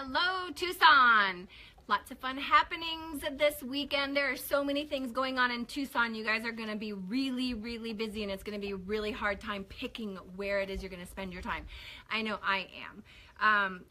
Hello, Tucson. Lots of fun happenings this weekend. There are so many things going on in Tucson. You guys are going to be really, really busy, and it's going to be a really hard time picking where it is you're going to spend your time. I know I am.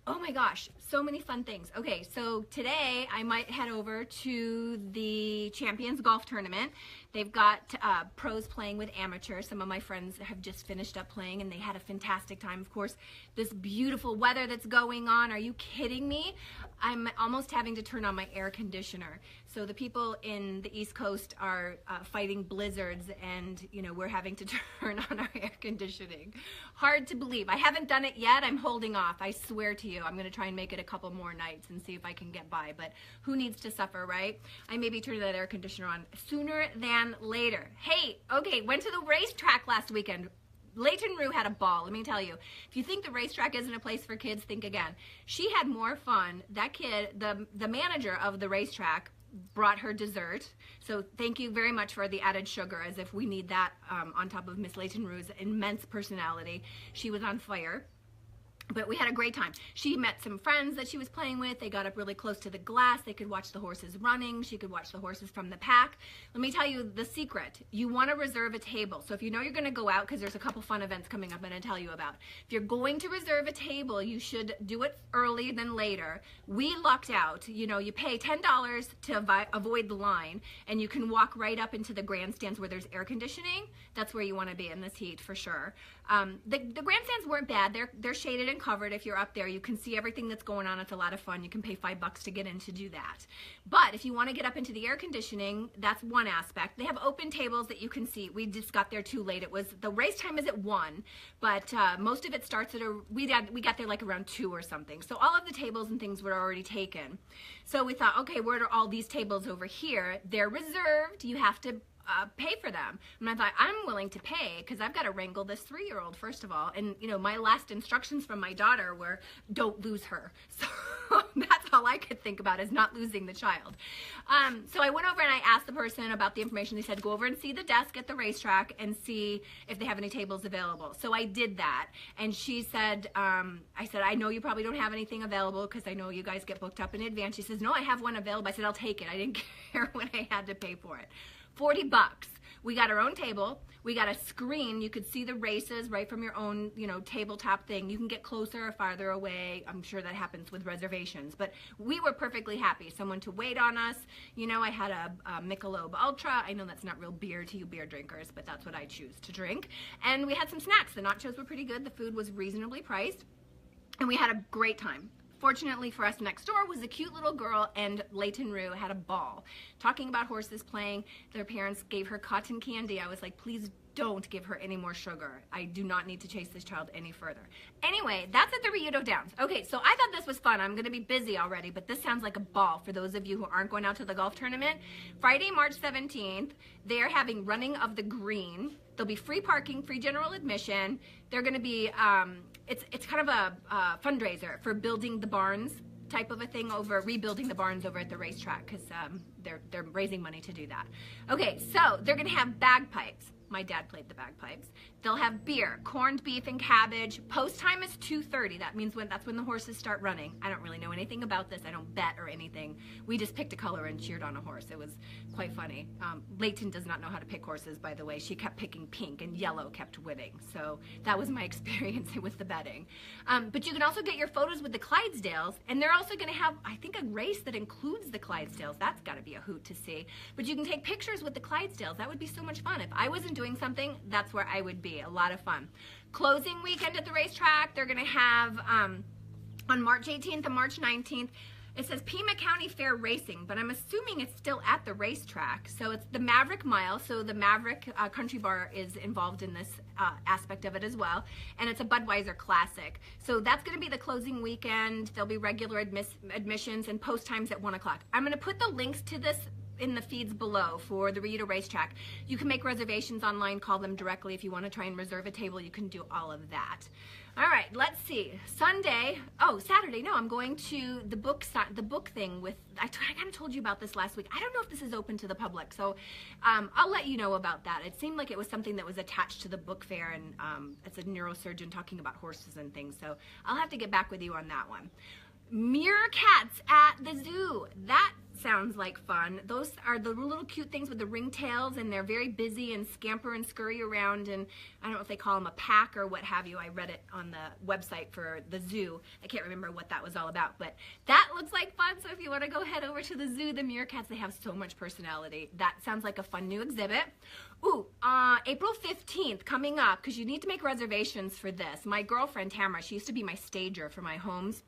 Oh my gosh, so many fun things. Okay, so today I might head over to the Champions Golf Tournament. They've got pros playing with amateurs. Some of my friends have just finished up playing and they had a fantastic time. Of course, this beautiful weather that's going on. Are you kidding me? I'm almost having to turn on my air conditioner. So the people in the East Coast are fighting blizzards, and you know, we're having to turn on our air conditioning. Hard to believe. I haven't done it yet. I'm holding off. I swear to you, I'm going to try and make it a couple more nights and see if I can get by, but who needs to suffer, right? I may be turning that air conditioner on sooner than later. Hey, okay, went to the racetrack last weekend. Leighton Rue had a ball, let me tell you. If you think the racetrack isn't a place for kids, think again. She had more fun. That kid, the manager of the racetrack, brought her dessert. So thank you very much for the added sugar, as if we need that on top of Miss Leighton Rue's immense personality. She was on fire. But we had a great time. She met some friends that she was playing with. They got up really close to the glass. They could watch the horses running. She could watch the horses from the pack. Let me tell you the secret. You want to reserve a table. So if you know you're going to go out, because there's a couple fun events coming up I'm going to tell you about. If you're going to reserve a table, you should do it early than later. We lucked out. You know, you pay $10 to avoid the line, and you can walk right up into the grandstands where there's air conditioning. That's where you want to be in this heat for sure. The grandstands weren't bad. They're shaded and covered. If you're up there, you can see everything that's going on. It's a lot of fun. You can pay $5 to get in to do that. But if you want to get up into the air conditioning, that's one aspect. They have open tables that you can see. We just got there too late. The race time is at 1, but most of it starts at we got there like around 2 or something. So all of the tables and things were already taken. So we thought, okay, where are all these tables over here? They're reserved. You have to pay for them. And I thought, I'm willing to pay because I've got to wrangle this 3-year-old first of all. And you know, my last instructions from my daughter were, don't lose her. So that's all I could think about, is not losing the child. So I went over and I asked the person about the information. They said, go over and see the desk at the racetrack and see if they have any tables available. So I did that. And she said, I said, I know you probably don't have anything available because I know you guys get booked up in advance. She says, no, I have one available. I said, I'll take it. I didn't care when I had to pay for it. $40. We got our own table. We got a screen. You could see the races right from your own, you know, tabletop thing. You can get closer or farther away. I'm sure that happens with reservations, but we were perfectly happy. Someone to wait on us. You know, I had a Michelob Ultra. I know that's not real beer to you beer drinkers, but that's what I choose to drink. And we had some snacks. The nachos were pretty good. The food was reasonably priced, and we had a great time. Fortunately for us, next door was a cute little girl, and Leighton Rue had a ball. Talking about horses playing, their parents gave her cotton candy. I was like, please don't give her any more sugar. I do not need to chase this child any further. Anyway, that's at the Rio Downs. Okay, so I thought this was fun. I'm going to be busy already, but this sounds like a ball for those of you who aren't going out to the golf tournament. Friday, March 17th, they're having running of the green. There'll be free parking, free general admission. They're going to be, it's kind of a fundraiser for building the barns type of a thing, over rebuilding the barns over at the racetrack, because they're raising money to do that. Okay, so they're going to have bagpipes. My dad played the bagpipes. They'll have beer, corned beef and cabbage. Post time is 2:30. That means that's when the horses start running. I don't really know anything about this. I don't bet or anything. We just picked a color and cheered on a horse. It was quite funny. Leighton does not know how to pick horses, by the way. She kept picking pink, and yellow kept winning. So that was my experience with the betting. But you can also get your photos with the Clydesdales, and they're also going to have, I think, a race that includes the Clydesdales. That's got to be a hoot to see. But you can take pictures with the Clydesdales. That would be so much fun. If I wasn't doing something, that's where I would be. A lot of fun. Closing weekend at the racetrack, they're going to have on March 18th and March 19th, it says Pima County Fair Racing, but I'm assuming it's still at the racetrack. So it's the Maverick Mile, so the Maverick Country Bar is involved in this aspect of it as well, and it's a Budweiser Classic. So that's going to be the closing weekend. There'll be regular admissions and post times at 1 o'clock. I'm going to put the links to this in the feeds below for the Rio Racetrack. You can make reservations online, call them directly if you want to try and reserve a table. You can do all of that. All right, let's see. Saturday, no, I'm going to the book thing with, I kind of told you about this last week. I don't know if this is open to the public, so I'll let you know about that. It seemed like it was something that was attached to the book fair, and it's a neurosurgeon talking about horses and things, so I'll have to get back with you on that one. Meerkats at the zoo. That sounds like fun. Those are the little cute things with the ringtails, and they're very busy and scamper and scurry around, and I don't know if they call them a pack or what have you. I read it on the website for the zoo. I can't remember what that was all about, but that looks like fun. So if you want to go head over to the zoo, the meerkats, they have so much personality. That sounds like a fun new exhibit. Ooh, April 15th coming up, because you need to make reservations for this. My girlfriend Tamara, she used to be my stager for my homes.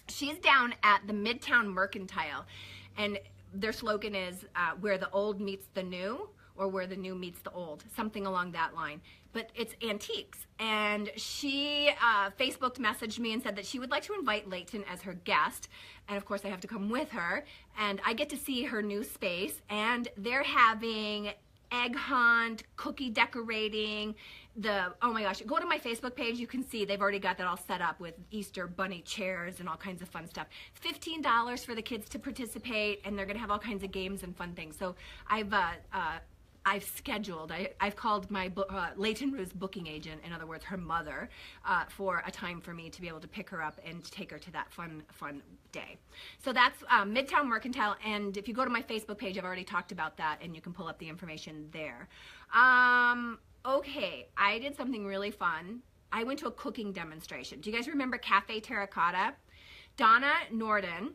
She's down at the Midtown Mercantile, and their slogan is where the old meets the new, or where the new meets the old, something along that line. But it's antiques, and she Facebooked messaged me and said that she would like to invite Layton as her guest, and of course I have to come with her, and I get to see her new space, and they're having egg hunt, cookie decorating, oh my gosh, go to my Facebook page, you can see they've already got that all set up with Easter bunny chairs and all kinds of fun stuff. $15 for the kids to participate, and they're gonna have all kinds of games and fun things. So I've scheduled, I've called my Layton Rue's booking agent, in other words, her mother, for a time for me to be able to pick her up and take her to that fun day. So that's Midtown Mercantile, and if you go to my Facebook page, I've already talked about that, and you can pull up the information there. Okay, I did something really fun. I went to a cooking demonstration. Do you guys remember Cafe Terracotta? Donna Norden,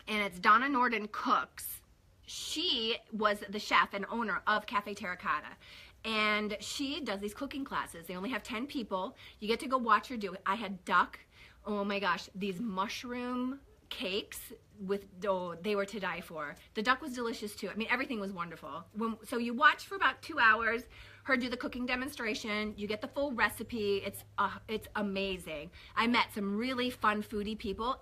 and it's Donna Norden Cooks. She was the chef and owner of Cafe Terracotta, and she does these cooking classes. They only have 10 people. You get to go watch her do it. I had duck, oh my gosh, these mushroom cakes with, oh, they were to die for. The duck was delicious too. I mean, everything was wonderful. So you watch for about 2 hours, her do the cooking demonstration. You get the full recipe. It's amazing. I met some really fun foodie people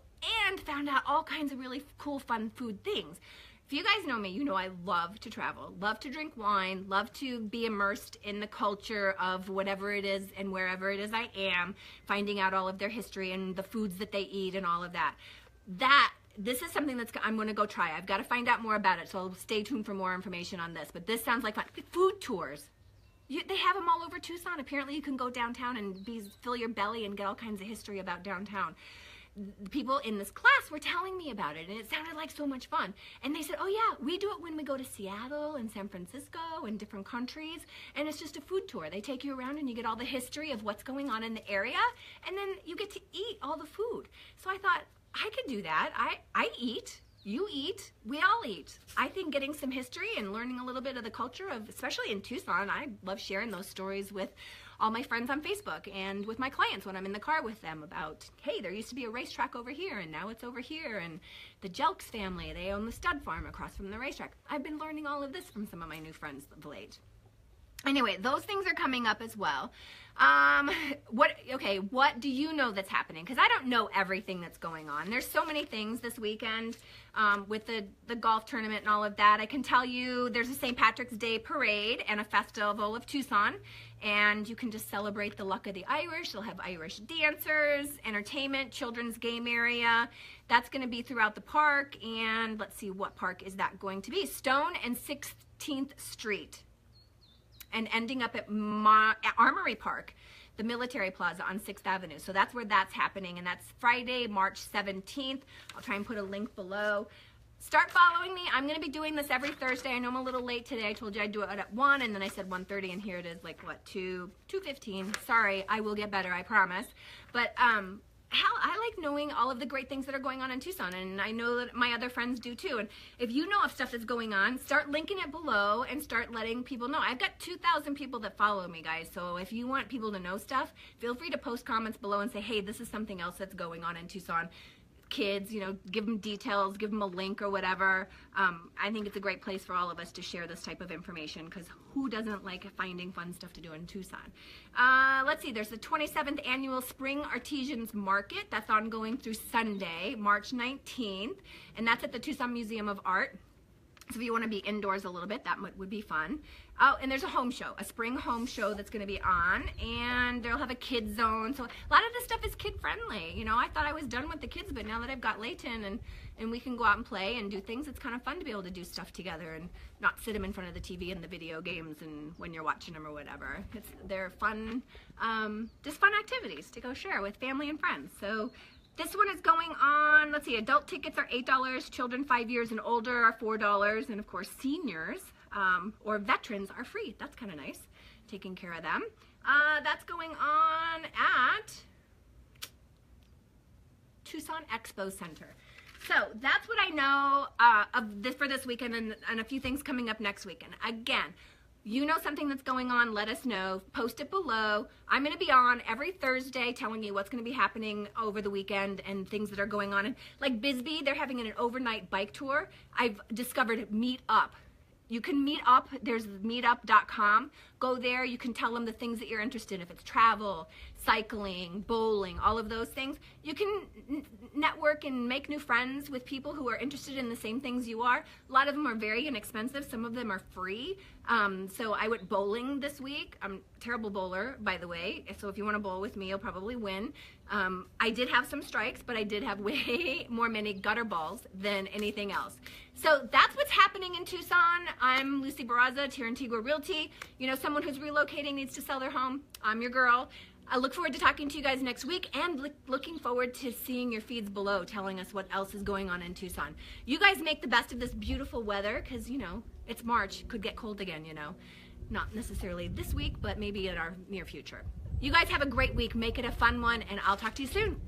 and found out all kinds of really cool, fun food things. If you guys know me, you know I love to travel, love to drink wine, love to be immersed in the culture of whatever it is and wherever it is I am, finding out all of their history and the foods that they eat and all of that. This is something I'm going to go try. I've got to find out more about it, so I'll stay tuned for more information on this. But this sounds like fun. Food tours. They have them all over Tucson. Apparently you can go downtown and fill your belly and get all kinds of history about downtown. The people in this class were telling me about it, and it sounded like so much fun. And they said, oh yeah, we do it when we go to Seattle and San Francisco and different countries, and it's just a food tour. They take you around and you get all the history of what's going on in the area, and then you get to eat all the food. So I thought, I could do that. I eat. You eat, we all eat. I think getting some history and learning a little bit of the culture of, especially in Tucson, I love sharing those stories with all my friends on Facebook and with my clients when I'm in the car with them about, hey, there used to be a racetrack over here and now it's over here, and the Jelks family, they own the stud farm across from the racetrack. I've been learning all of this from some of my new friends of late. Anyway, those things are coming up as well. What do you know that's happening? Because I don't know everything that's going on. There's so many things this weekend with the golf tournament and all of that. I can tell you there's a St. Patrick's Day parade and a Festival of Tucson, and you can just celebrate the luck of the Irish. They'll have Irish dancers, entertainment, children's game area. That's going to be throughout the park, and let's see, what park is that going to be? Stone and 16th Street. And ending up at Armory Park, the military plaza on 6th Avenue. So that's where that's happening, and that's Friday, March 17th. I'll try and put a link below. Start following me. I'm going to be doing this every Thursday. I know I'm a little late today. I told you I'd do it at 1, and then I said 1:30, and here it is, like, what, 2:15. Sorry, I will get better, I promise. But I like knowing all of the great things that are going on in Tucson, and I know that my other friends do too. And if you know of stuff that's going on, start linking it below and start letting people know. I've got 2,000 people that follow me, guys, so if you want people to know stuff, feel free to post comments below and say, hey, this is something else that's going on in Tucson. Kids, you know, give them details, give them a link or whatever. I think it's a great place for all of us to share this type of information, because who doesn't like finding fun stuff to do in Tucson? Let's see, there's the 27th Annual Spring Artisans Market. That's ongoing through Sunday, March 19th, and that's at the Tucson Museum of Art. So if you want to be indoors a little bit, that would be fun. Oh, and there's a home show, a spring home show that's going to be on, and they'll have a kids zone. So a lot of this stuff is kid friendly. You know, I thought I was done with the kids, but now that I've got Layton and we can go out and play and do things, it's kind of fun to be able to do stuff together and not sit them in front of the TV and the video games and when you're watching them or whatever. They're fun, just fun activities to go share with family and friends. So This one is going on, let's see, adult tickets are $8, children 5 years and older are $4, and of course seniors or veterans are free. That's kind of nice, taking care of them. That's going on at Tucson Expo Center. So that's what I know of this for this weekend, and a few things coming up next weekend. Again, you know something that's going on, let us know. Post it below. I'm going to be on every Thursday telling you what's going to be happening over the weekend and things that are going on. And like Bisbee, they're having an overnight bike tour. I've discovered Meet Up. You can meet up. There's meetup.com. Go there. You can tell them the things that you're interested in. If it's travel, cycling, bowling, all of those things. You can network and make new friends with people who are interested in the same things you are. A lot of them are very inexpensive. Some of them are free. So I went bowling this week. I'm a terrible bowler, by the way. So if you want to bowl with me, you'll probably win. I did have some strikes, but I did have way more many gutter balls than anything else. So that's what's happening in Tucson. I'm Lucy Barraza, Tirantigua Realty. You know, someone who's relocating needs to sell their home. I'm your girl. I look forward to talking to you guys next week, and looking forward to seeing your feeds below telling us what else is going on in Tucson. You guys make the best of this beautiful weather, because, you know, it's March. Could get cold again, you know. Not necessarily this week, but maybe in our near future. You guys have a great week. Make it a fun one, and I'll talk to you soon.